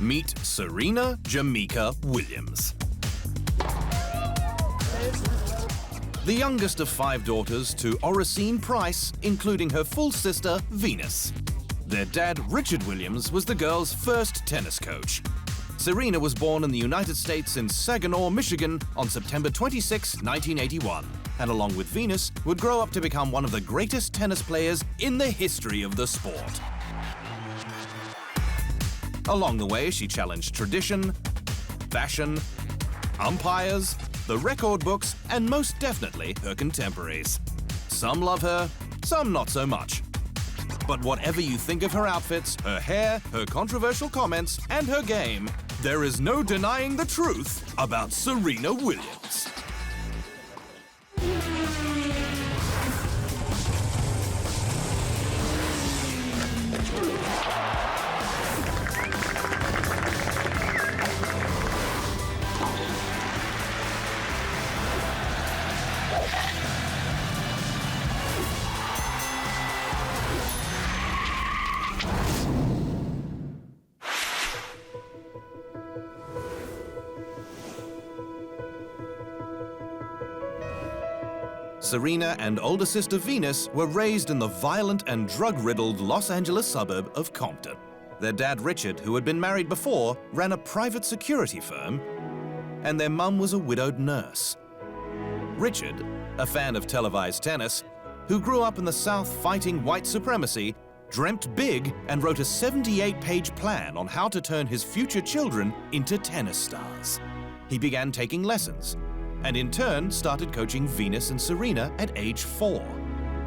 Meet Serena Jamaica Williams. The youngest of 5 daughters to Oracene Price, including her full sister, Venus. Their dad, Richard Williams, was the girls' first tennis coach. Serena was born in the United States in Saginaw, Michigan on September 26, 1981, and along with Venus, would grow up to become one of the greatest tennis players in the history of the sport. Along the way, she challenged tradition, fashion, umpires, the record books, and most definitely her contemporaries. Some love her, some not so much. But whatever you think of her outfits, her hair, her controversial comments, and her game, there is no denying the truth about Serena Williams. Serena and older sister Venus were raised in the violent and drug-riddled Los Angeles suburb of Compton. Their dad, Richard, who had been married before, ran a private security firm, and their mum was a widowed nurse. Richard, a fan of televised tennis, who grew up in the South fighting white supremacy, dreamt big and wrote a 78-page plan on how to turn his future children into tennis stars. He began taking lessons, and in turn started coaching Venus and Serena at age 4.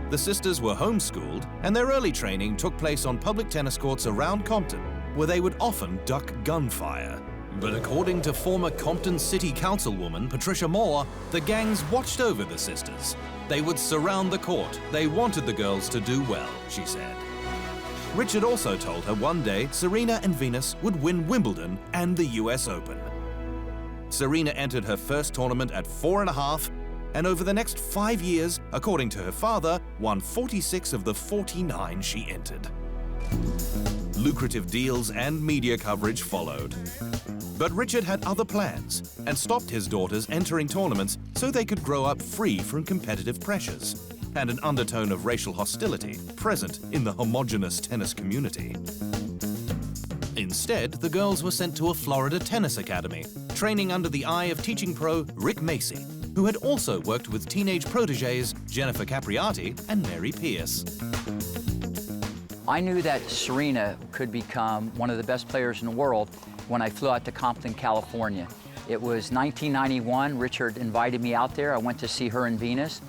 The sisters were homeschooled, and their early training took place on public tennis courts around Compton, where they would often duck gunfire. But according to former Compton City Councilwoman Patricia Moore, the gangs watched over the sisters. They would surround the court. They wanted the girls to do well, she said. Richard also told her one day Serena and Venus would win Wimbledon and the US Open. Serena entered her first tournament at 4½, and over the next 5 years, according to her father, won 46 of the 49 she entered. Lucrative deals and media coverage followed. But Richard had other plans and stopped his daughters entering tournaments so they could grow up free from competitive pressures and an undertone of racial hostility present in the homogenous tennis community. Instead, the girls were sent to a Florida tennis academy, training under the eye of teaching pro Rick Macy, who had also worked with teenage protégés Jennifer Capriati and Mary Pierce. I knew that Serena could become one of the best players in the world when I flew out to Compton, California. It was 1991. Richard invited me out there. I went to see her and Venus,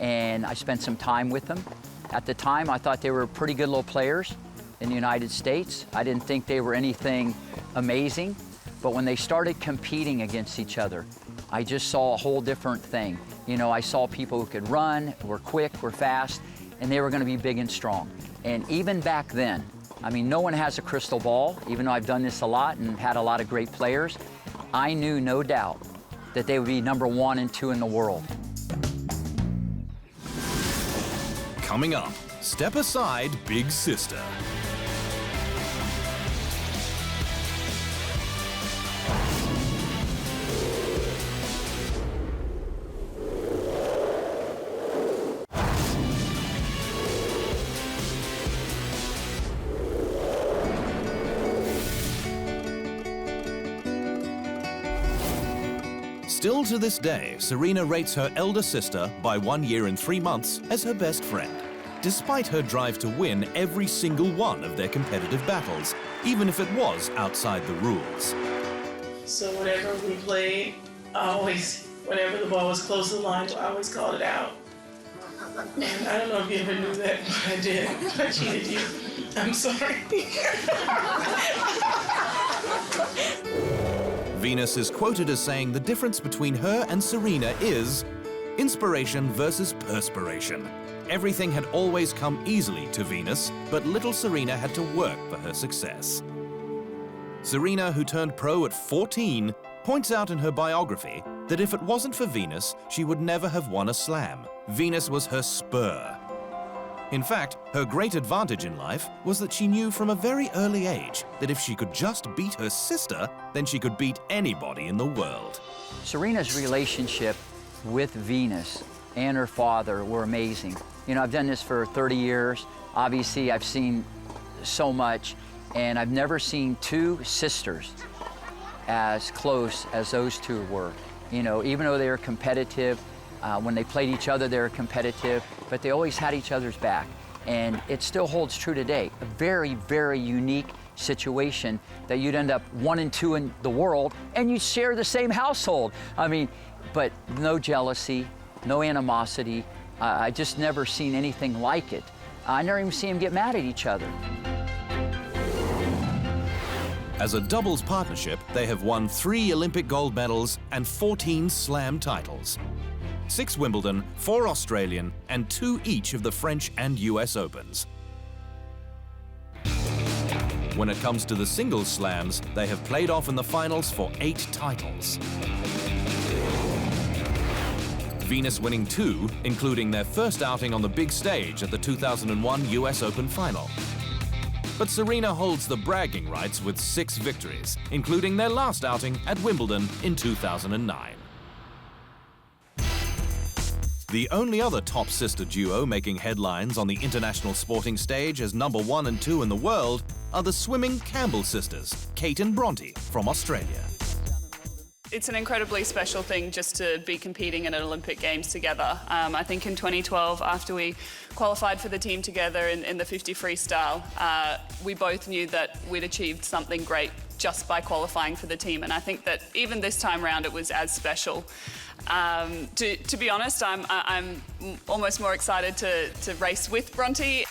and I spent some time with them. At the time, I thought they were pretty good little players in the United States. I didn't think they were anything amazing, but when they started competing against each other, I just saw a whole different thing. You know, I saw people who could run, were quick, were fast, and they were going to be big and strong. And even back then, I mean, no one has a crystal ball, even though I've done this a lot and had a lot of great players. I knew, no doubt, that they would be number 1 and 2 in the world. Coming up, Step Aside, Big Sister. Still to this day, Serena rates her elder sister by 1 year and 3 months as her best friend, despite her drive to win every single one of their competitive battles, even if it was outside the rules. So whenever we played, whenever the ball was close to the line, I always called it out. And I don't know if you ever knew that, but I did. I cheated you. I'm sorry. Venus is quoted as saying the difference between her and Serena is inspiration versus perspiration. Everything had always come easily to Venus, but little Serena had to work for her success. Serena, who turned pro at 14, points out in her biography that if it wasn't for Venus, she would never have won a slam. Venus was her spur. In fact, her great advantage in life was that she knew from a very early age that if she could just beat her sister, then she could beat anybody in the world. Serena's relationship with Venus and her father were amazing. You know, I've done this for 30 years. Obviously, I've seen so much, and I've never seen two sisters as close as those two were. You know, even though they were competitive, when they played each other, they were competitive, but they always had each other's back. And it still holds true today. A very, very unique situation that you'd end up 1 and 2 in the world, and you'd share the same household. I mean, but no jealousy, no animosity. I just never seen anything like it. I never even seen them get mad at each other. As a doubles partnership, they have won 3 Olympic gold medals and 14 Slam titles. 6 Wimbledon, 4 Australian, and 2 each of the French and US Opens. When it comes to the singles slams, they have played off in the finals for 8 titles. Venus winning 2, including their first outing on the big stage at the 2001 US Open final. But Serena holds the bragging rights with 6 victories, including their last outing at Wimbledon in 2009. The only other top sister duo making headlines on the international sporting stage as number 1 and 2 in the world are the swimming Campbell sisters, Kate and Bronte from Australia. It's an incredibly special thing just to be competing in an Olympic Games together. I think in 2012, after we qualified for the team together in the 50 freestyle, we both knew that we'd achieved something great just by qualifying for the team. And I think that even this time round, it was as special. To be honest, I'm almost more excited to race with Bronte.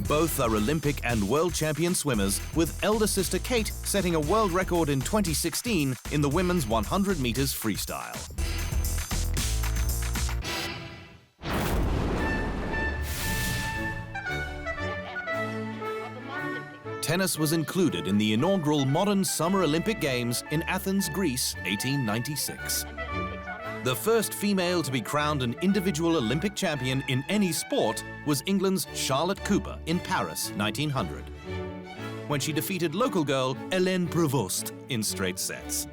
Both are Olympic and world champion swimmers, with elder sister Kate setting a world record in 2016 in the women's 100 meters freestyle. Tennis was included in the inaugural modern Summer Olympic Games in Athens, Greece, 1896. The first female to be crowned an individual Olympic champion in any sport was England's Charlotte Cooper in Paris, 1900, when she defeated local girl Hélène Prévost in straight sets.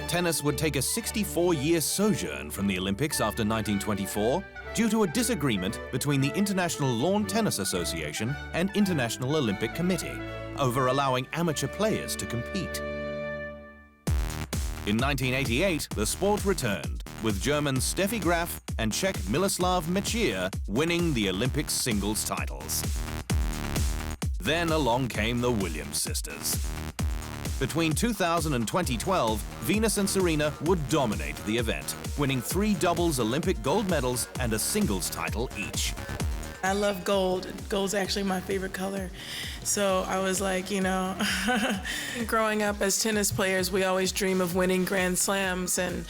Tennis would take a 64-year sojourn from the Olympics after 1924 due to a disagreement between the International Lawn Tennis Association and International Olympic Committee over allowing amateur players to compete. In 1988, the sport returned, with German Steffi Graf and Czech Miloslav Mečír winning the Olympic singles titles. Then along came the Williams sisters. Between 2000 and 2012, Venus and Serena would dominate the event, winning 3 doubles Olympic gold medals and a singles title each. I love gold. Gold's actually my favorite color. So I was like, you know, growing up as tennis players, we always dream of winning Grand Slams and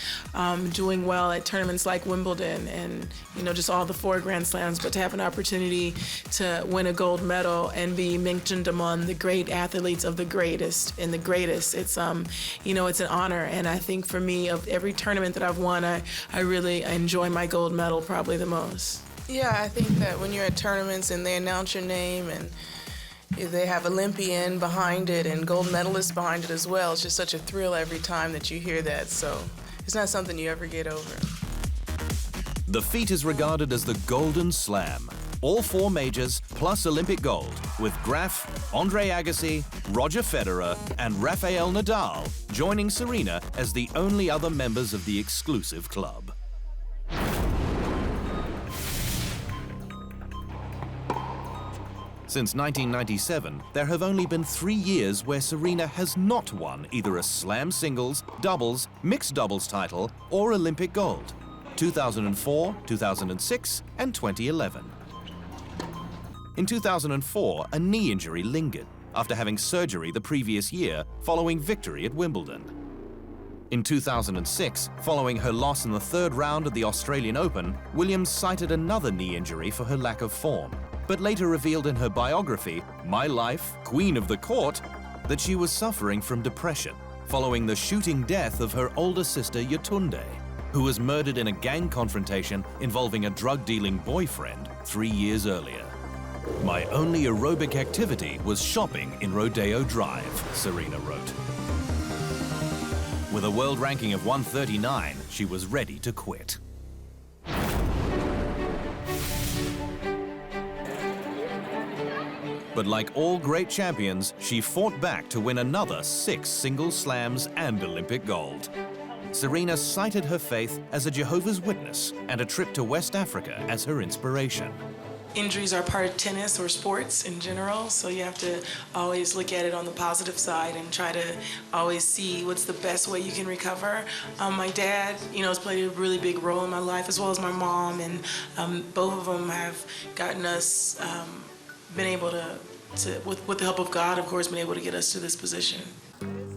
doing well at tournaments like Wimbledon and, you know, just all the 4 Grand Slams. But to have an opportunity to win a gold medal and be mentioned among the great athletes of the greatest and the greatest, it's, you know, it's an honor. And I think for me, of every tournament that I've won, I really enjoy my gold medal probably the most. Yeah, I think that when you're at tournaments and they announce your name and they have Olympian behind it and gold medalist behind it as well, it's just such a thrill every time that you hear that, so it's not something you ever get over. The feat is regarded as the Golden Slam. All 4 majors plus Olympic gold, with Graf, Andre Agassi, Roger Federer, and Rafael Nadal joining Serena as the only other members of the exclusive club. Since 1997, there have only been 3 years where Serena has not won either a Slam singles, doubles, mixed doubles title, or Olympic gold: 2004, 2006, and 2011. In 2004, a knee injury lingered after having surgery the previous year following victory at Wimbledon. In 2006, following her loss in the 3rd round of the Australian Open, Williams cited another knee injury for her lack of form, but later revealed in her biography, My Life, Queen of the Court, that she was suffering from depression following the shooting death of her older sister Yetunde. who was murdered in a gang confrontation involving a drug-dealing boyfriend 3 years earlier. "My only aerobic activity was shopping in Rodeo Drive," Serena wrote. With a world ranking of 139, she was ready to quit. But like all great champions, she fought back to win another 6 singles slams and Olympic gold. Serena cited her faith as a Jehovah's Witness and a trip to West Africa as her inspiration. Injuries are part of tennis or sports in general, so you have to always look at it on the positive side and try to always see what's the best way you can recover. My dad, has played a really big role in my life, as well as my mom, and both of them have gotten us, been able to with the help of God, of course, been able to get us to this position.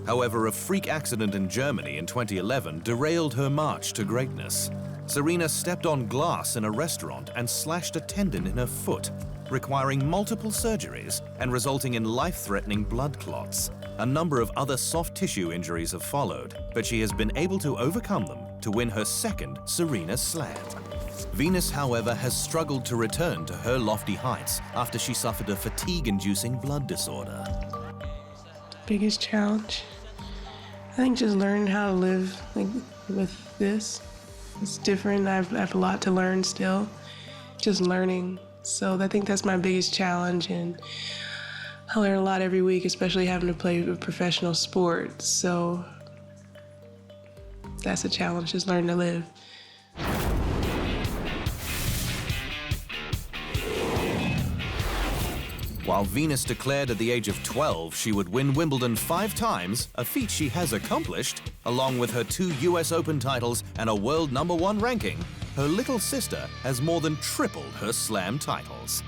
However, a freak accident in Germany in 2011 derailed her march to greatness. Serena stepped on glass in a restaurant and slashed a tendon in her foot, requiring multiple surgeries and resulting in life-threatening blood clots. A number of other soft tissue injuries have followed, but she has been able to overcome them to win her second Serena Slam. Venus, however, has struggled to return to her lofty heights after she suffered a fatigue-inducing blood disorder. Biggest challenge? I think just learning how to live with this. It's different. I have a lot to learn still, just learning. So I think that's my biggest challenge, and I learn a lot every week, especially having to play a professional sport. So that's a challenge, just learning to live. While Venus declared at the age of 12 she would win Wimbledon 5 times, a feat she has accomplished, along with her 2 US Open titles and a world #1 ranking, her little sister has more than tripled her slam titles.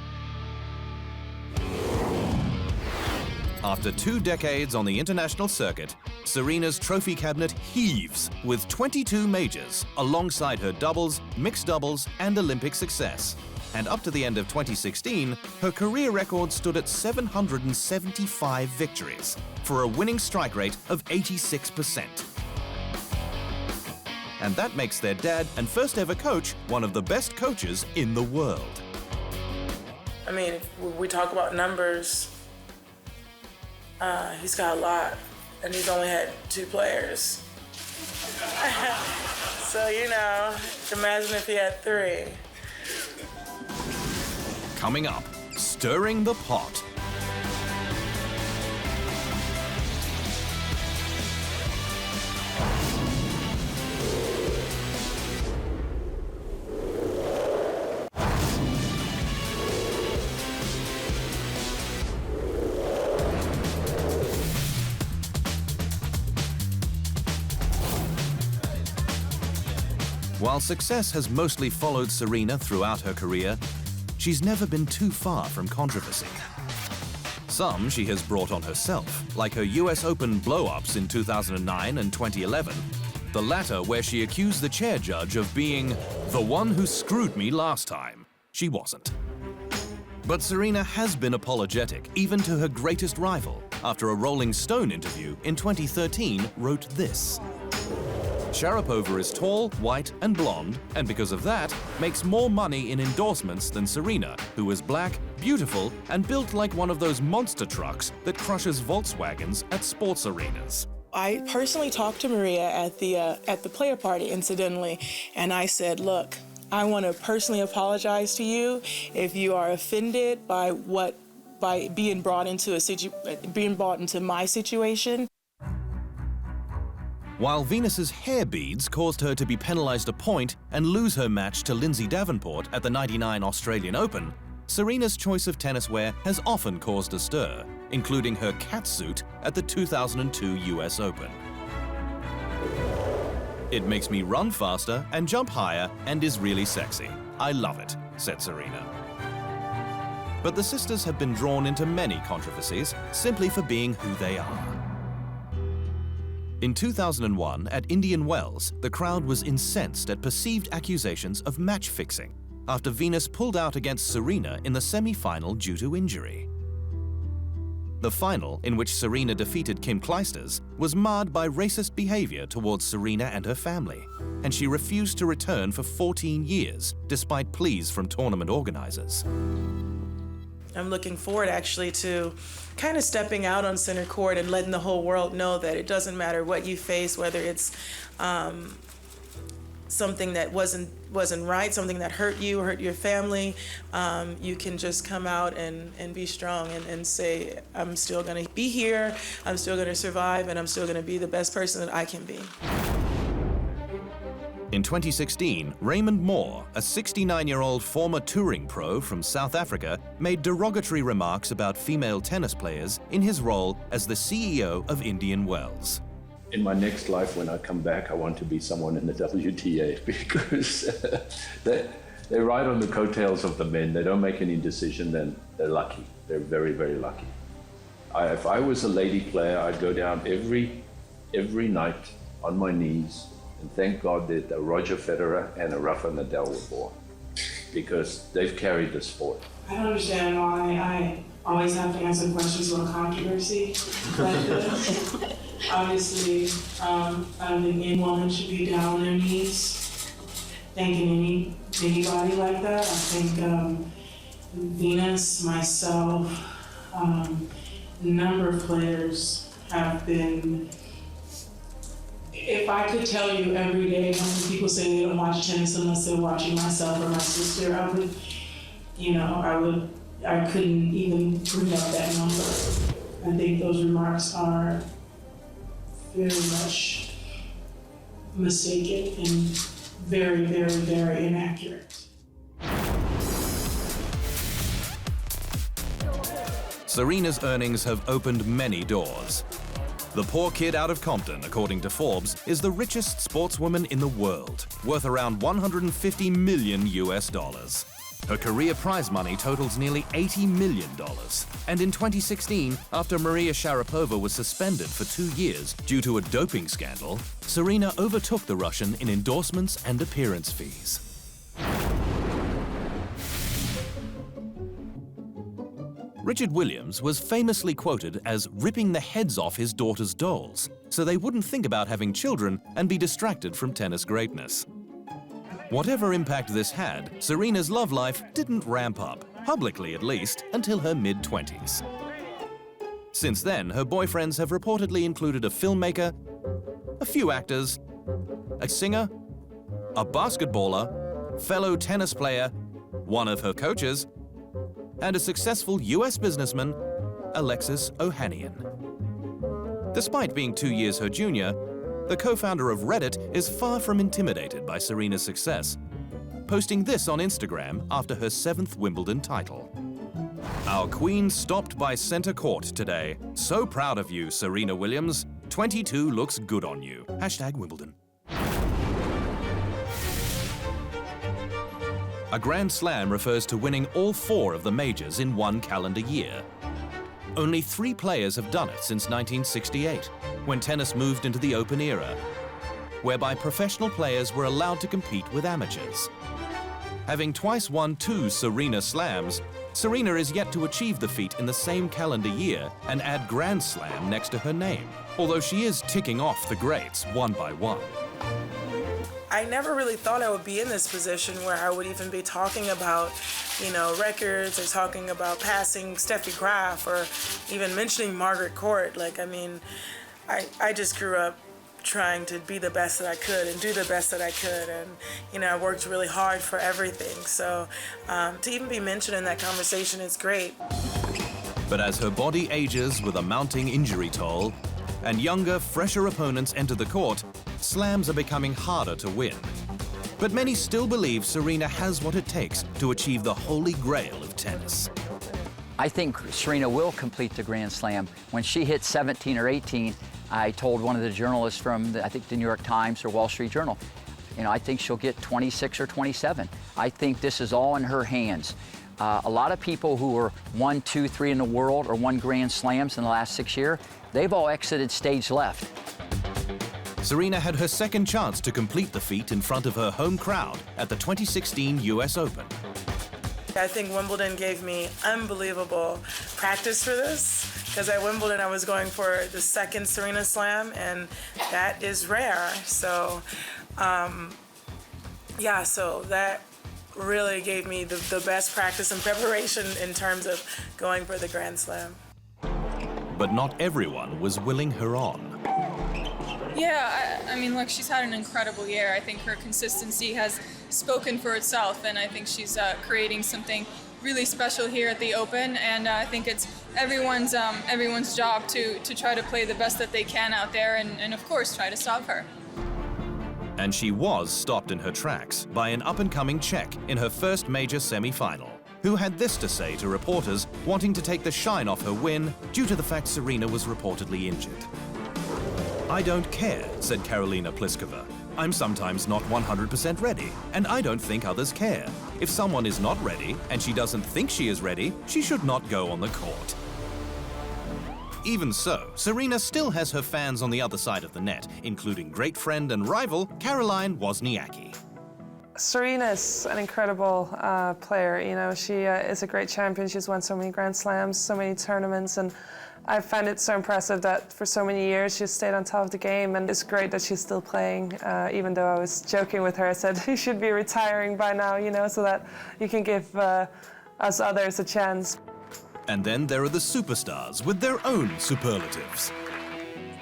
After 2 decades on the international circuit, Serena's trophy cabinet heaves with 22 majors alongside her doubles, mixed doubles, and Olympic success. And up to the end of 2016, her career record stood at 775 victories for a winning strike rate of 86%. And that makes their dad and first ever coach one of the best coaches in the world. I mean, if we talk about numbers, he's got a lot, and he's only had 2 players. So, imagine if he had 3. Coming up, stirring the pot. While success has mostly followed Serena throughout her career, she's never been too far from controversy. Some she has brought on herself, like her US Open Blowups in 2009 and 2011, the latter where she accused the chair judge of being the one who screwed me last time. She wasn't. But Serena has been apologetic, even to her greatest rival, after a Rolling Stone interview in 2013 wrote this: "Sharapova is tall, white, and blonde, and because of that, makes more money in endorsements than Serena, who is black, beautiful, and built like one of those monster trucks that crushes Volkswagens at sports arenas." I personally talked to Maria at the player party, incidentally, and I said, "Look, I want to personally apologize to you if you are offended by being brought into my situation." While Venus's hair beads caused her to be penalized a point and lose her match to Lindsay Davenport at the '99 Australian Open, Serena's choice of tennis wear has often caused a stir, including her catsuit at the 2002 US Open. "It makes me run faster and jump higher and is really sexy. I love it," said Serena. But the sisters have been drawn into many controversies simply for being who they are. In 2001, at Indian Wells, the crowd was incensed at perceived accusations of match fixing after Venus pulled out against Serena in the semi-final due to injury. The final, in which Serena defeated Kim Clijsters, was marred by racist behavior towards Serena and her family, and she refused to return for 14 years, despite pleas from tournament organizers. I'm looking forward actually to kind of stepping out on center court and letting the whole world know that it doesn't matter what you face, whether it's something that wasn't right, something that hurt you or hurt your family, you can just come out and be strong and say, I'm still going to be here, I'm still going to survive, and I'm still going to be the best person that I can be. In 2016, Raymond Moore, a 69-year-old former touring pro from South Africa, made derogatory remarks about female tennis players in his role as the CEO of Indian Wells. In my next life, when I come back, I want to be someone in the WTA because they ride on the coattails of the men. They don't make any decision, then they're lucky. They're very, very lucky. If I was a lady player, I'd go down every night on my knees and thank God that a Roger Federer and a Rafa Nadal were born because they've carried the sport. I don't understand why I always have to answer questions about controversy like this. Obviously, I don't think any woman should be down on their knees thanking anybody like that. I think Venus, myself, a number of players have been. If I could tell you every day how many people say they don't watch tennis unless they're watching myself or my sister, I couldn't even bring up that number. I think those remarks are very much mistaken and very, very, very inaccurate. Serena's earnings have opened many doors. The poor kid out of Compton, according to Forbes, is the richest sportswoman in the world, worth around $150 million US. Her career prize money totals nearly $80 million. And in 2016, after Maria Sharapova was suspended for 2 years due to a doping scandal, Serena overtook the Russian in endorsements and appearance fees. Richard Williams was famously quoted as ripping the heads off his daughter's dolls so they wouldn't think about having children and be distracted from tennis greatness. Whatever impact this had, Serena's love life didn't ramp up, publicly at least, until her mid-20s. Since then, her boyfriends have reportedly included a filmmaker, a few actors, a singer, a basketballer, fellow tennis player, one of her coaches, and a successful US businessman, Alexis Ohanian. Despite being 2 years her junior, the co-founder of Reddit is far from intimidated by Serena's success, posting this on Instagram after her 7th Wimbledon title. Our queen stopped by center court today. So proud of you, Serena Williams. 22 looks good on you. #Wimbledon. A Grand Slam refers to winning all 4 of the majors in one calendar year. Only 3 players have done it since 1968, when tennis moved into the Open era, whereby professional players were allowed to compete with amateurs. Having twice won 2 Serena Slams, Serena is yet to achieve the feat in the same calendar year and add Grand Slam next to her name, although she is ticking off the greats one by one. I never really thought I would be in this position where I would even be talking about, records or talking about passing Steffi Graf or even mentioning Margaret Court. I just grew up trying to be the best that I could and do the best that I could. And, I worked really hard for everything. So to even be mentioned in that conversation is great. But as her body ages with a mounting injury toll and younger, fresher opponents enter the court, slams are becoming harder to win. But many still believe Serena has what it takes to achieve the holy grail of tennis. I think Serena will complete the Grand Slam. When she hit 17 or 18, I told one of the journalists from, the New York Times or Wall Street Journal, I think she'll get 26 or 27. I think this is all in her hands. A lot of people who were 1, 2, 3 in the world or won Grand Slams in the last 6 years, they've all exited stage left. Serena had her second chance to complete the feat in front of her home crowd at the 2016 US Open. I think Wimbledon gave me unbelievable practice for this, because at Wimbledon I was going for the second Serena Slam, and that is rare. So, yeah, so that really gave me the best practice and preparation in terms of going for the Grand Slam. But not everyone was willing her on. Yeah, I mean, look, she's had an incredible year. I think her consistency has spoken for itself, and I think she's creating something really special here at the Open, and I think it's everyone's job to try to play the best that they can out there, and of course, try to stop her. And she was stopped in her tracks by an up-and-coming Czech in her first major semi-final, who had this to say to reporters wanting to take the shine off her win due to the fact Serena was reportedly injured. "I don't care," said Karolina Pliskova. "I'm sometimes not 100% ready, and I don't think others care. If someone is not ready, and she doesn't think she is ready, she should not go on the court." Even so, Serena still has her fans on the other side of the net, including great friend and rival Caroline Wozniacki. Serena is an incredible player. You know, she is a great champion. She's won so many Grand Slams, so many tournaments, and I find it so impressive that for so many years she's stayed on top of the game, and it's great that she's still playing, even though I was joking with her. I said, you should be retiring by now, you know, so that you can give us others a chance. And then there are the superstars with their own superlatives.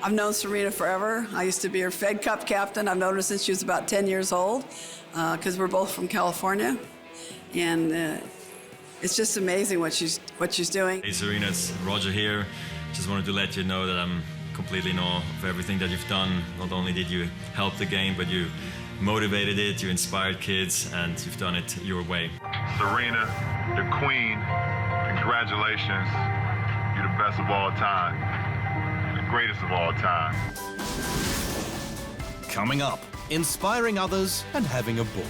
I've known Serena forever. I used to be her Fed Cup captain. I've known her since she was about 10 years old, because we're both from California. And it's just amazing what she's doing. Hey Serena, it's Roger here. Just wanted to let you know that I'm completely in awe of everything that you've done. Not only did you help the game, but you motivated it, you inspired kids, and you've done it your way. Serena, the queen, congratulations. You're the best of all time. The greatest of all time. Coming up, inspiring others and having a ball.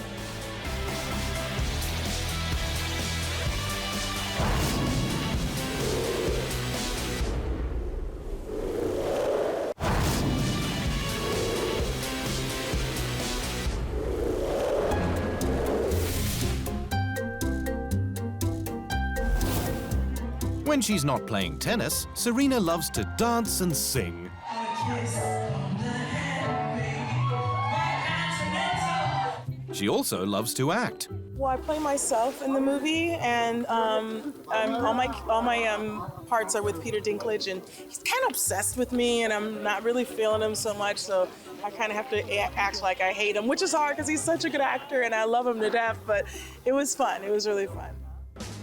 When she's not playing tennis, Serena loves to dance and sing. She also loves to act. Well, I play myself in the movie, and all my parts are with Peter Dinklage, and he's kind of obsessed with me, and I'm not really feeling him so much, so I kind of have to act like I hate him, which is hard because he's such a good actor, and I love him to death, but it was fun. It was really fun.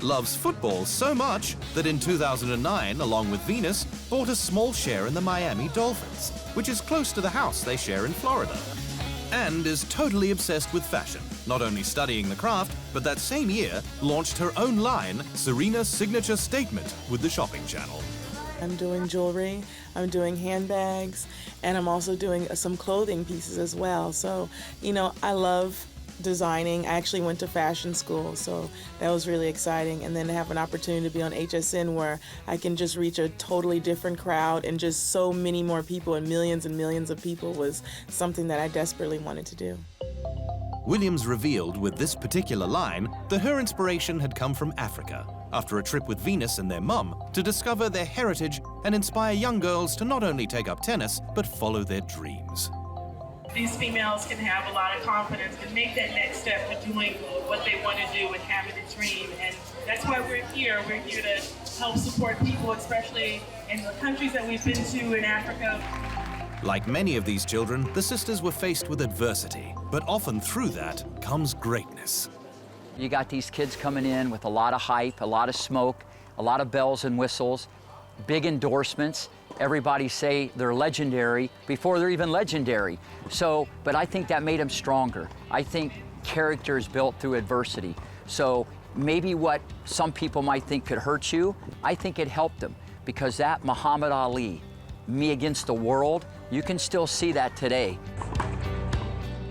Loves football so much that in 2009, along with Venus, bought a small share in the Miami Dolphins, which is close to the house they share in Florida. And is totally obsessed with fashion, not only studying the craft, but that same year launched her own line, Serena's Signature Statement, with the shopping channel. I'm doing jewelry, I'm doing handbags, and I'm also doing some clothing pieces as well. So, you know, I love designing. I actually went to fashion school, so that was really exciting. And then to have an opportunity to be on HSN where I can just reach a totally different crowd and just so many more people and millions of people was something that I desperately wanted to do. Williams revealed with this particular line that her inspiration had come from Africa, after a trip with Venus and their mum to discover their heritage and inspire young girls to not only take up tennis, but follow their dreams. These females can have a lot of confidence and make that next step for doing what they want to do and having a dream. And that's why we're here. We're here to help support people, especially in the countries that we've been to in Africa. Like many of these children, the sisters were faced with adversity, but often through that comes greatness. You got these kids coming in with a lot of hype, a lot of smoke, a lot of bells and whistles, big endorsements. Everybody say they're legendary before they're even legendary. So, but I think that made them stronger. I think character is built through adversity. So maybe what some people might think could hurt you, I think it helped them, because that Muhammad Ali, me against the world, you can still see that today.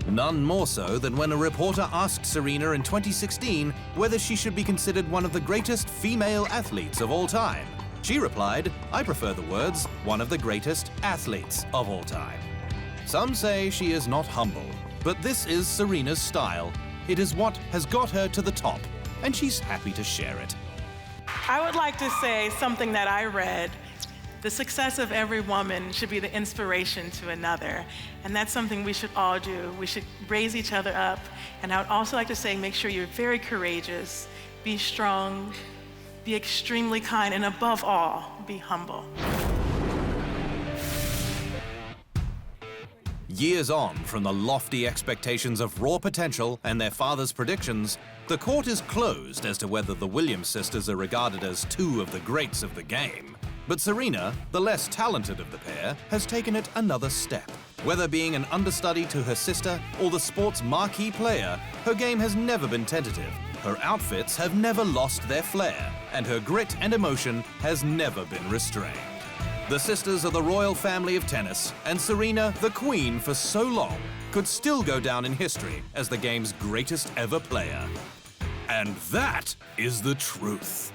None more so than when a reporter asked Serena in 2016 whether she should be considered one of the greatest female athletes of all time. She replied, "I prefer the words, one of the greatest athletes of all time." Some say she is not humble, but this is Serena's style. It is what has got her to the top, and she's happy to share it. I would like to say something that I read The success of every woman should be the inspiration to another. And that's something we should all do. We should raise each other up. And I would also like to say, make sure you're very courageous, be strong, be extremely kind, and above all, be humble. Years on from the lofty expectations of raw potential and their father's predictions, the court is closed as to whether the Williams sisters are regarded as two of the greats of the game. But Serena, the less talented of the pair, has taken it another step. Whether being an understudy to her sister or the sport's marquee player, her game has never been tentative. Her outfits have never lost their flair, and her grit and emotion has never been restrained. The sisters are the royal family of tennis, and Serena, the queen for so long, could still go down in history as the game's greatest ever player. And that is the truth.